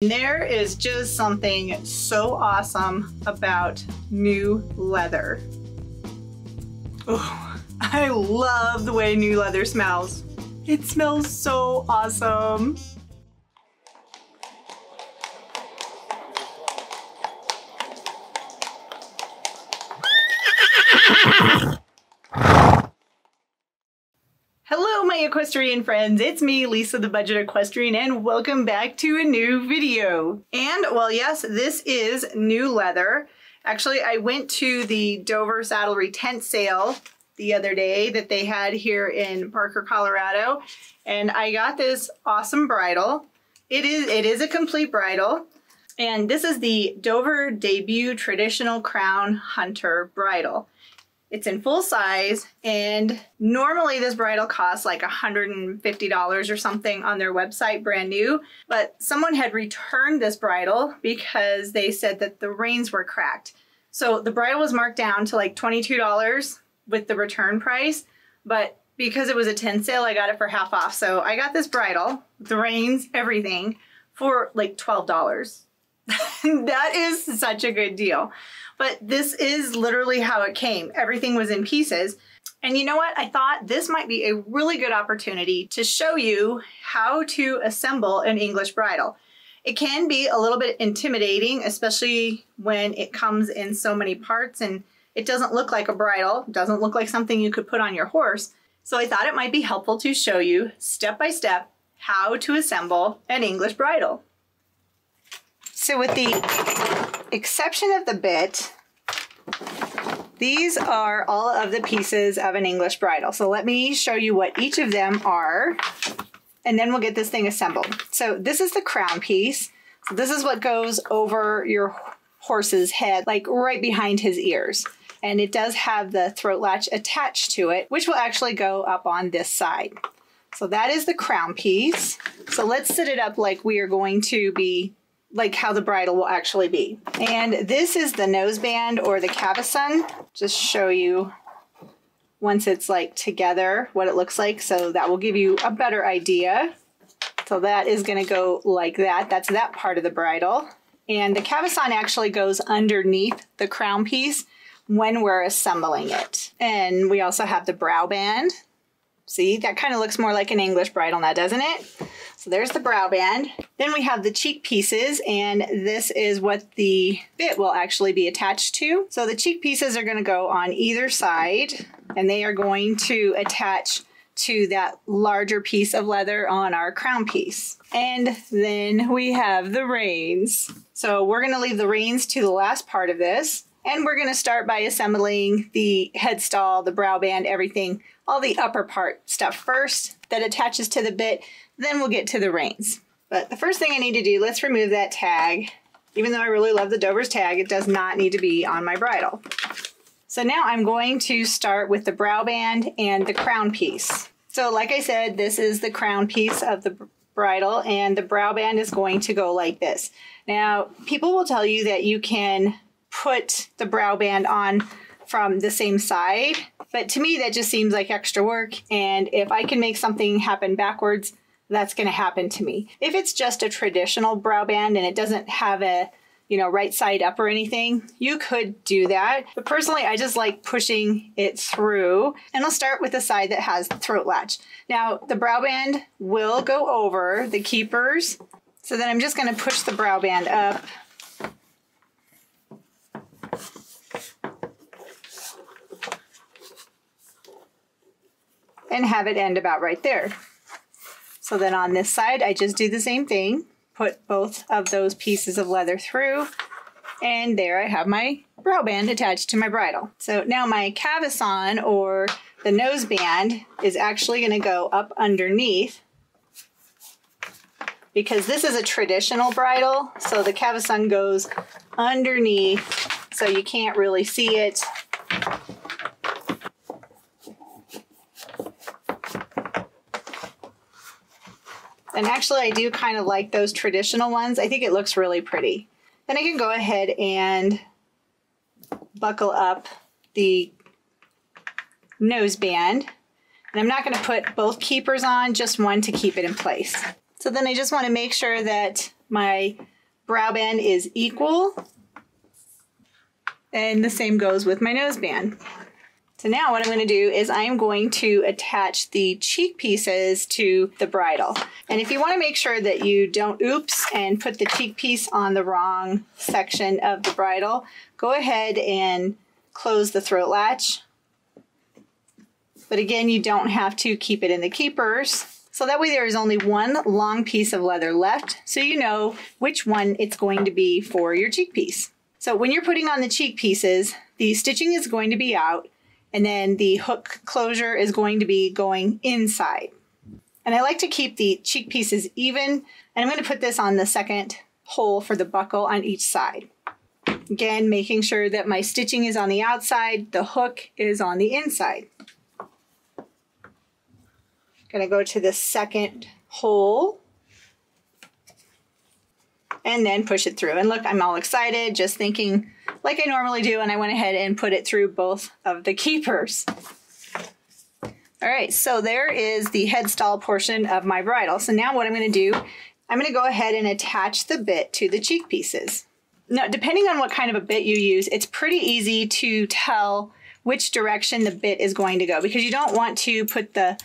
There is just something so awesome about new leather. Oh, I love the way new leather smells. It smells so awesome. Hello my equestrian friends, it's me Lisa the Budget Equestrian and welcome back to a new video. And well yes, this is new leather. Actually I went to the Dover Saddlery tent sale the other day that they had here in Parker, Colorado, and I got this awesome bridle. It is a complete bridle, and this is the Dover Debut Traditional Crown Hunter bridle. It's in full size, and normally this bridle costs like $150 or something on their website, brand new, but someone had returned this bridle because they said that the reins were cracked. So the bridle was marked down to like $22 with the return price, but because it was a tent sale, I got it for half off. So I got this bridle, the reins, everything, for like $12. That is such a good deal. But this is literally how it came. Everything was in pieces. And you know what? I thought this might be a really good opportunity to show you how to assemble an English bridle. It can be a little bit intimidating, especially when it comes in so many parts and it doesn't look like a bridle, doesn't look like something you could put on your horse. So I thought it might be helpful to show you step by step how to assemble an English bridle. So with the exception of the bit, these are all of the pieces of an English bridle. So let me show you what each of them are, and then we'll get this thing assembled. So this is the crown piece. So this is what goes over your horse's head, like right behind his ears. And it does have the throat latch attached to it, which will actually go up on this side. So that is the crown piece. So let's set it up like we are going to be, like how the bridle will actually be. And this is the noseband or the cavesson. Just show you once it's like together what it looks like. So that will give you a better idea. So that is going to go like that. That's that part of the bridle. And the cavesson actually goes underneath the crown piece when we're assembling it. And we also have the Browband. See, that kind of looks more like an English bridle now, doesn't it? So there's the Browband. Then we have the cheek pieces, and this is what the bit will actually be attached to. So the cheek pieces are going to go on either side, and they are going to attach to that larger piece of leather on our crown piece. And then we have the reins. So we're going to leave the reins to the last part of this, and we're going to start by assembling the headstall, the Browband, everything, all the upper part stuff first that attaches to the bit. Then we'll get to the reins. But the first thing I need to do, let's remove that tag. Even though I really love the Dover's tag, it does not need to be on my bridle. So now I'm going to start with the Browband and the crown piece. So like I said, this is the crown piece of the bridle, and the Browband is going to go like this. Now, people will tell you that you can put the Browband on from the same side, but to me that just seems like extra work, and if I can make something happen backwards, that's going to happen to me. If it's just a traditional Browband and it doesn't have a, right side up or anything, you could do that. But personally, I just like pushing it through, and I'll start with the side that has the throat latch. Now, the Browband will go over the keepers, so then I'm just going to push the Browband up. And have it end about right there. So then on this side, I just do the same thing, put both of those pieces of leather through, and there I have my Browband attached to my bridle. So now my cavesson or the noseband is actually going to go up underneath, because this is a traditional bridle, so the cavesson goes underneath so you can't really see it. And actually, I do kind of like those traditional ones. I think it looks really pretty. Then I can go ahead and buckle up the noseband. And I'm not going to put both keepers on, just one to keep it in place. So then I just want to make sure that my Browband is equal, and the same goes with my noseband. So now what I'm going to do is I'm going to attach the cheek pieces to the bridle. And if you want to make sure that you don't oops and put the cheek piece on the wrong section of the bridle, go ahead and close the throat latch. But again, you don't have to keep it in the keepers. So that way there is only one long piece of leather left, so you know which one it's going to be for your cheek piece. So when you're putting on the cheek pieces, the stitching is going to be out, and then the hook closure is going to be going inside. And I like to keep the cheek pieces even, and I'm going to put this on the second hole for the buckle on each side. Again, making sure that my stitching is on the outside, the hook is on the inside. Going to go to the second hole and then push it through. And look, I'm all excited, just thinking like I normally do, and I went ahead and put it through both of the keepers. All right, so there is the headstall portion of my bridle. So now what I'm going to do, I'm going to go ahead and attach the bit to the cheek pieces. Now, depending on what kind of a bit you use, it's pretty easy to tell which direction the bit is going to go, because you don't want to put the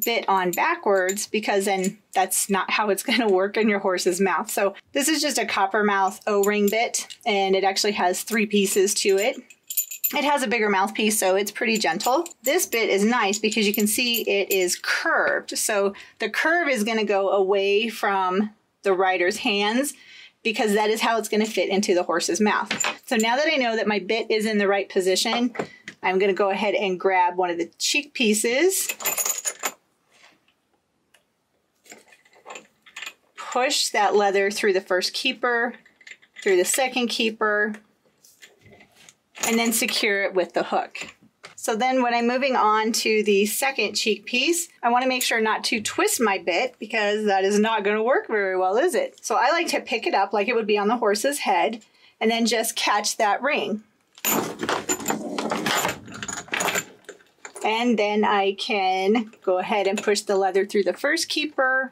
bit on backwards, because then that's not how it's going to work in your horse's mouth. So this is just a copper mouth O-ring bit, and it actually has 3 pieces to it. It has a bigger mouthpiece, so it's pretty gentle. This bit is nice because you can see it is curved. So the curve is going to go away from the rider's hands, because that is how it's going to fit into the horse's mouth. So now that I know that my bit is in the right position, I'm going to go ahead and grab one of the cheek pieces, push that leather through the first keeper, through the second keeper, and then secure it with the hook. So then when I'm moving on to the second cheek piece, I want to make sure not to twist my bit, because that is not going to work very well, is it? So I like to pick it up like it would be on the horse's head, and then just catch that ring. And then I can go ahead and push the leather through the first keeper,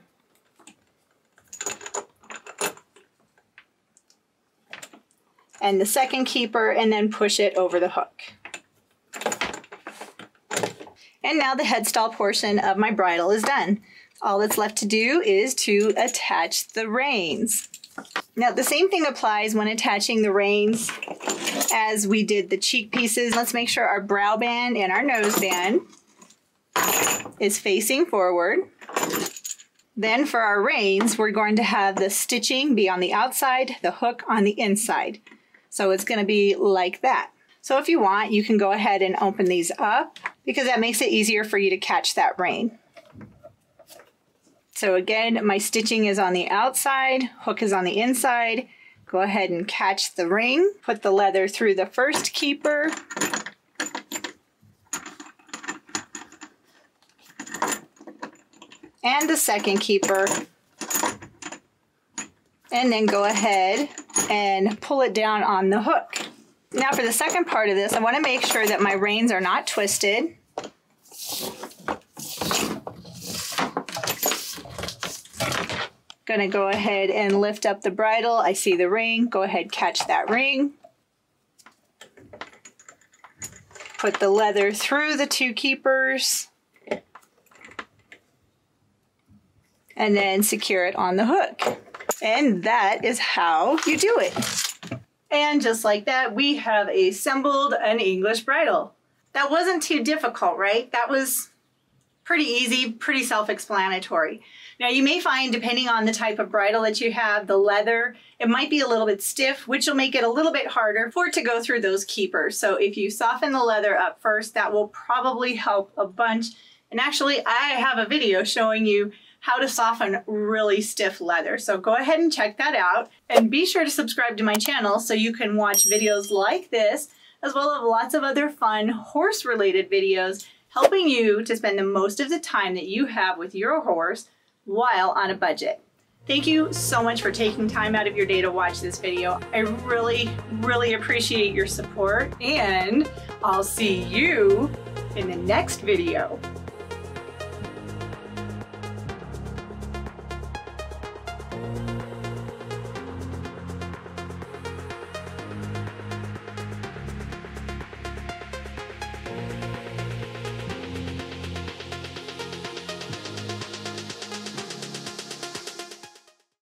and the second keeper, and then push it over the hook. And now the headstall portion of my bridle is done. All that's left to do is to attach the reins. Now the same thing applies when attaching the reins as we did the cheek pieces. Let's make sure our brow band and our noseband is facing forward. Then for our reins, we're going to have the stitching be on the outside, the hook on the inside. So it's going to be like that. So if you want, you can go ahead and open these up, because that makes it easier for you to catch that rein. So again, my stitching is on the outside, hook is on the inside. Go ahead and catch the ring, put the leather through the first keeper, and the second keeper, and then go ahead and pull it down on the hook. Now for the second part of this, I want to make sure that my reins are not twisted. Gonna go ahead and lift up the bridle. I see the ring. Go ahead, catch that ring. Put the leather through the 2 keepers, and then secure it on the hook. And that is how you do it. And just like that, we have assembled an English bridle. That wasn't too difficult, right? That was pretty easy, pretty self-explanatory. Now you may find, depending on the type of bridle that you have, the leather, it might be a little bit stiff, which will make it a little bit harder for it to go through those keepers. So if you soften the leather up first, that will probably help a bunch. And actually, I have a video showing you how to soften really stiff leather. So go ahead and check that out, and be sure to subscribe to my channel so you can watch videos like this, as well as lots of other fun horse-related videos helping you to spend the most of the time that you have with your horse while on a budget. Thank you so much for taking time out of your day to watch this video. I really, really appreciate your support, and I'll see you in the next video.